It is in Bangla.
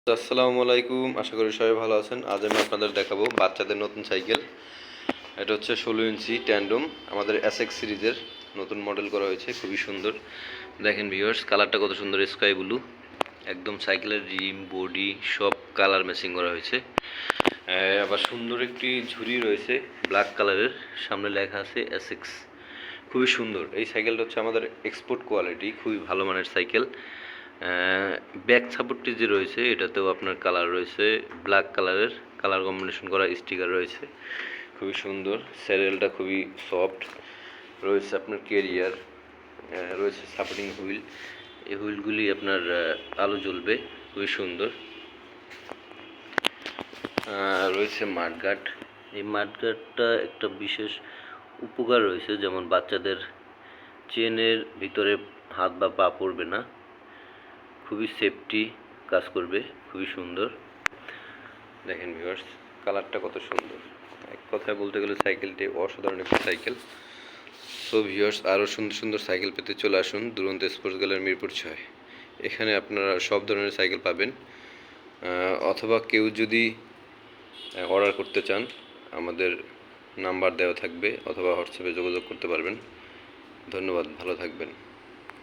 আসসালামু আলাইকুম, আশা করি সবাই ভালো আছেন। আজ আমি আপনাদের দেখাবো বাচ্চাদের নতুন সাইকেল। এটা হচ্ছে 16 ইঞ্চি ট্যান্ডম, আমাদের এসএক্স সিরিজের নতুন মডেল করা হয়েছে, খুবই সুন্দর। দেখেন ভিউয়ার্স, কালারটা কত সুন্দর, স্কাই ব্লু, একদম সাইকেলের রিম বডি সব কালার ম্যাচিং করা হয়েছে। আবার সুন্দর একটি ঝুড়ি রয়েছে ব্ল্যাক কালারের, সামনে লেখা আছে এসএক্স, খুবই সুন্দর। এই সাইকেলটা হচ্ছে আমাদের এক্সপোর্ট কোয়ালিটি, খুবই ভালো মানের সাইকেল। ব্যাক সাপোর্টটি যে রয়েছে এটাতেও আপনার কালার রয়েছে ব্ল্যাক কালারের, কালার কম্বিনেশন করা স্টিকার রয়েছে, খুবই সুন্দর। স্যারেলটা খুবই সফট রয়েছে, আপনার কেরিয়ার রয়েছে, সাপোর্টিং হুইল, এই হুইলগুলি আপনার আলো জ্বলবে, খুবই সুন্দর। রয়েছে মাঠগার্ড, এই মাঠগার্ডটা একটা বিশেষ উপকার রয়েছে, যেমন বাচ্চাদের চেনের ভিতরে হাত বা পা পড়বে না, খুবই সেফটি কাজ করবে, খুবই সুন্দর। দেখেন ভিউয়ার্স, কালারটা কত সুন্দর, এক কথায় বলতে গেলে সাইকেলটি অসাধারণ একটি সাইকেল। সো ভিউয়ার্স, আরও সুন্দর সুন্দর সাইকেল পেতে চলে আসুন দুরন্ত স্পোর্টস গ্যালারি মিরপুর 6। এখানে আপনারা সব ধরনের সাইকেল পাবেন। অথবা কেউ যদি অর্ডার করতে চান, আমাদের নাম্বার দেওয়া থাকবে, অথবা হোয়াটসঅ্যাপে যোগাযোগ করতে পারবেন। ধন্যবাদ, ভালো থাকবেন।